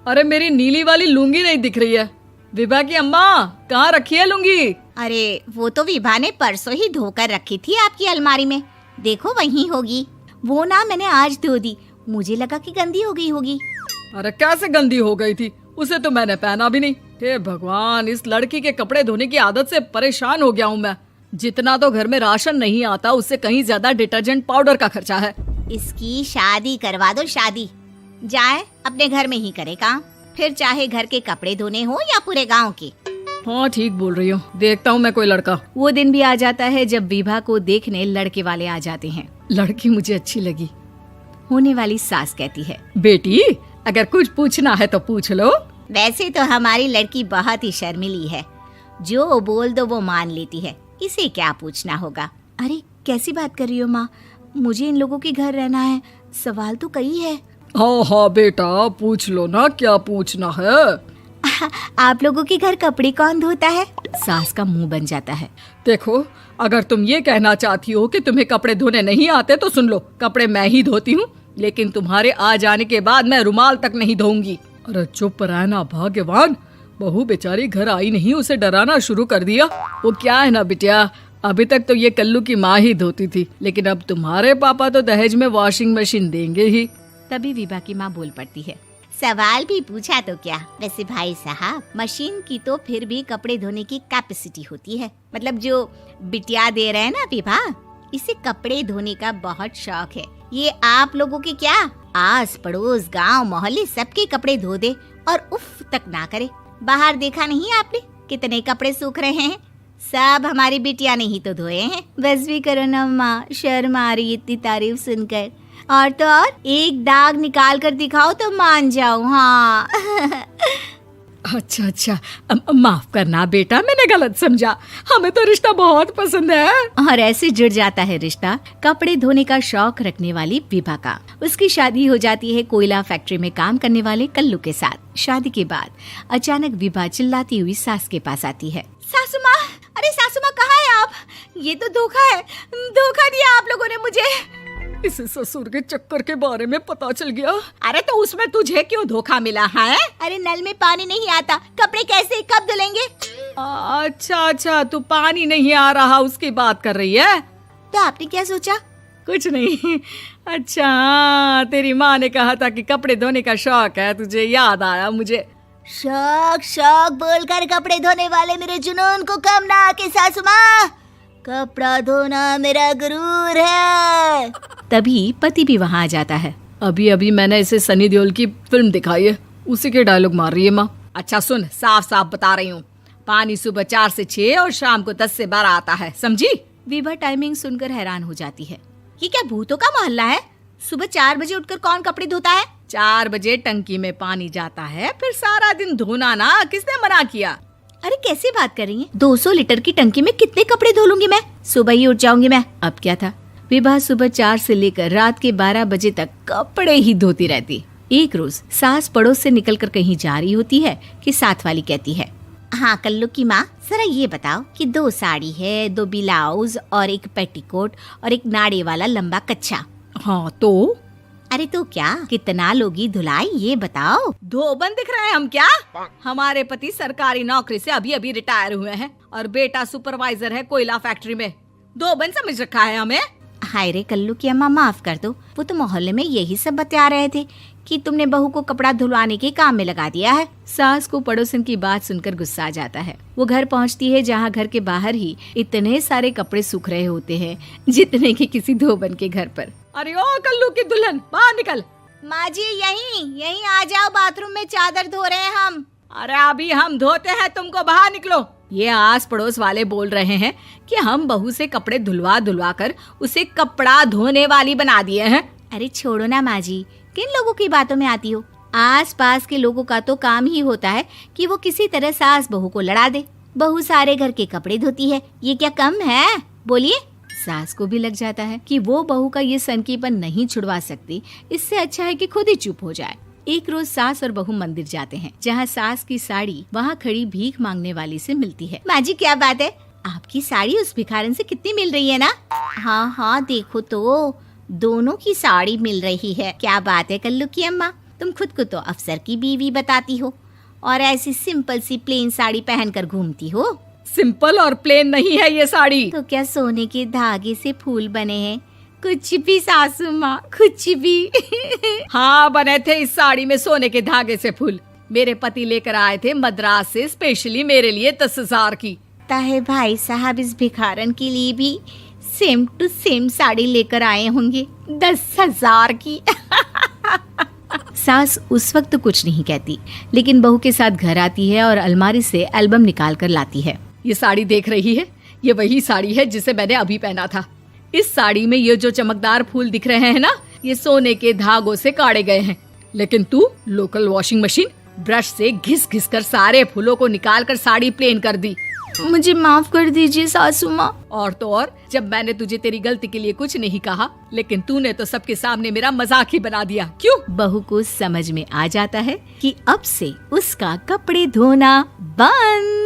अरे मेरी नीली वाली लुंगी नहीं दिख रही है। विभा की अम्मा, कहाँ रखी है लुंगी? अरे वो तो विभा ने परसों ही धोकर रखी थी आपकी अलमारी में, देखो वहीं होगी। वो ना मैंने आज धो दी, मुझे लगा कि गंदी हो गई होगी। अरे कैसे गंदी हो गई थी? उसे तो मैंने पहना भी नहीं। हे भगवान, इस लड़की के कपड़े धोने की आदत से परेशान हो गया हूँ मैं। जितना तो घर में राशन नहीं आता, उससे कहीं ज्यादा डिटर्जेंट पाउडर का खर्चा है। इसकी शादी करवा दो, शादी। जाए अपने घर में ही करे काम, फिर चाहे घर के कपड़े धोने हो या पूरे गांव के। हाँ ठीक बोल रही हो, देखता हूँ मैं कोई लड़का। वो दिन भी आ जाता है जब विभा को देखने लड़के वाले आ जाते हैं। लड़की मुझे अच्छी लगी। होने वाली सास कहती है, बेटी अगर कुछ पूछना है तो पूछ लो। वैसे तो हमारी लड़की बहुत ही शर्मीली है, जो बोल दो वो मान लेती है, इसे क्या पूछना होगा। अरे कैसी बात कर रही हो माँ, मुझे इन लोगों के घर रहना है, सवाल तो कई है। हाँ हाँ बेटा, पूछ लो ना, क्या पूछना है। आप लोगों के घर कपड़े कौन धोता है? सास का मुंह बन जाता है। देखो, अगर तुम ये कहना चाहती हो कि तुम्हें कपड़े धोने नहीं आते तो सुन लो, कपड़े मैं ही धोती हूँ, लेकिन तुम्हारे आ जाने के बाद मैं रुमाल तक नहीं धोऊंगी। अरे चुप रहना भाग्यवान, बहू बेचारी घर आई नहीं, उसे डराना शुरू कर दिया। वो क्या है ना बिटिया, अभी तक तो ये कल्लू की माँ ही धोती थी, लेकिन अब तुम्हारे पापा तो दहेज में वॉशिंग मशीन देंगे ही। तभी विभा की माँ बोल पड़ती है, सवाल भी पूछा तो क्या। वैसे भाई साहब, मशीन की तो फिर भी कपड़े धोने की कैपेसिटी होती है। मतलब जो बिटिया दे रहे हैं ना विभा, इसे कपड़े धोने का बहुत शौक है। ये आप लोगों के क्या, आस पड़ोस गांव मोहल्ले सबके कपड़े धो दे और उफ तक ना करे। बाहर देखा नहीं आपने कितने कपड़े सूख रहे हैं? सब हमारी बिटिया ने ही तो धोए हैं। बस भी करो ना माँ, शर्म आ रही इतनी तारीफ सुनकर। और तो और एक दाग निकाल कर दिखाओ तो मान जाओ। हाँ अच्छा, माफ करना बेटा, मैंने गलत समझा। हमें तो रिश्ता बहुत पसंद है। और ऐसे जुड़ जाता है रिश्ता कपड़े धोने का शौक रखने वाली विभा का। उसकी शादी हो जाती है कोयला फैक्ट्री में काम करने वाले कल्लू के साथ। शादी के बाद अचानक विभा चिल्लाती हुई सास के पास आती है। सासू माँ, अरे सासू माँ कहाँ है आप? ये तो धोखा है, धोखा दिया आप लोगों ने मुझे। इसे ससुर के चक्कर के बारे में पता चल गया। अरे तो उसमें तुझे क्यों धोखा मिला है? अरे नल में पानी नहीं आता, कपड़े कैसे कब धुलेंगे? अच्छा, तू पानी नहीं आ रहा उसकी बात कर रही है। तो आपने क्या सोचा? कुछ नहीं। अच्छा, तेरी माँ ने कहा था कि कपड़े धोने का शौक है तुझे, याद आया मुझे। शौक बोलकर कपड़े धोने वाले मेरे जुनून को कम ना आके सासू माँ, कपड़ा धोना मेरा गुरूर है। तभी पति भी वहाँ आ जाता है। अभी मैंने इसे सनी देओल की फिल्म दिखाई है, उसी के डायलॉग मार रही है माँ। अच्छा सुन, साफ साफ बता रही हूँ, पानी सुबह 4 से 6 और शाम को 10 से 12 आता है, समझी? विभा टाइमिंग सुनकर हैरान हो जाती है। ये क्या भूतों का मोहल्ला है? सुबह 4 बजे उठकर कौन कपड़े धोता है? 4 बजे टंकी में पानी जाता है, फिर सारा दिन धोना ना, किसने मना किया? अरे कैसी बात कर रही हैं? 200 लीटर की टंकी में कितने कपड़े धो लूंगी मैं? सुबह ही उठ जाऊंगी मैं। अब क्या था, विभा सुबह 4 से लेकर रात के 12 बजे तक कपड़े ही धोती रहती। एक रोज सास पड़ोस से निकलकर कहीं जा रही होती है कि साथ वाली कहती है, हाँ कल्लू की माँ, जरा ये बताओ कि 2 साड़ी है, 2 ब्लाउज और एक पेटीकोट और एक नाड़े वाला लंबा कच्छा। हाँ तो? अरे तो क्या, कितना लोगी धुलाई ये बताओ। धोबन दिख रहे हैं हम क्या? हमारे पति सरकारी नौकरी से अभी रिटायर हुए हैं और बेटा सुपरवाइजर है कोयला फैक्ट्री में। धोबन समझ रखा है हमें? हाय रे कल्लू की अम्मा, माफ कर दो, वो तो मोहल्ले में यही सब बता रहे थे कि तुमने बहू को कपड़ा धुलवाने के काम में लगा दिया है। सास को पड़ोसन की बात सुनकर गुस्सा आ जाता है। वो घर पहुंचती है जहां घर के बाहर ही इतने सारे कपड़े सूख रहे होते हैं जितने कि किसी धोबन के घर पर। अरे ओ कल्लू की दुल्हन, बाहर निकल। माँ जी यहीं आ जाओ, बाथरूम में चादर धो रहे हैं हम। अरे अभी हम धोते हैं, तुमको बाहर निकलो। ये आस पड़ोस वाले बोल रहे हैं कि हम बहू से कपड़े धुलवा कर उसे कपड़ा धोने वाली बना दिए हैं। अरे छोड़ो ना माँ जी, किन लोगों की बातों में आती हो? आस पास के लोगों का तो काम ही होता है कि वो किसी तरह सास बहू को लड़ा दे। बहू सारे घर के कपड़े धोती है, ये क्या कम है? बोलिए। सास को भी लग जाता है कि वो बहू का ये सनकीपन नहीं छुड़वा सकती, इससे अच्छा है कि खुद ही चुप हो जाए। एक रोज सास और बहू मंदिर जाते हैं, जहाँ सास की साड़ी वहाँ खड़ी भीख मांगने वाली से मिलती है। माँ जी क्या बात है, आपकी साड़ी उस भिखारन से कितनी मिल रही है ना? हाँ देखो तो दोनों की साड़ी मिल रही है। क्या बात है कल्लू की अम्मा, तुम खुद को तो अफसर की बीवी बताती हो और ऐसी सिंपल सी प्लेन साड़ी पहनकर घूमती हो। सिंपल और प्लेन नहीं है ये साड़ी। तो क्या सोने के धागे से फूल बने हैं? कुछ भी सासू माँ, कुछ भी। हाँ, बने थे इस साड़ी में सोने के धागे से फूल। मेरे पति लेकर आए थे मद्रास से स्पेशली मेरे लिए 10,000 की। ताहे भाई साहब इस भिखारन के लिए भी सेम टू सेम साड़ी लेकर आए होंगे 10,000 की। सास उस वक्त तो कुछ नहीं कहती, लेकिन बहू के साथ घर आती है और अलमारी से एल्बम निकाल कर लाती है। ये साड़ी देख रही है, ये वही साड़ी है जिसे मैंने अभी पहना था। इस साड़ी में ये जो चमकदार फूल दिख रहे हैं ना, ये सोने के धागों से काढ़े गए हैं। लेकिन तू लोकल वॉशिंग मशीन ब्रश से घिस घिस कर सारे फूलों को निकाल कर साड़ी प्लेन कर दी। मुझे माफ कर दीजिए सासू माँ। और तो और, जब मैंने तुझे तेरी गलती के लिए कुछ नहीं कहा, लेकिन तूने तो सबके सामने मेरा मजाक ही बना दिया। क्यों? बहू को समझ में आ जाता है कि अब से उसका कपड़े धोना बंद।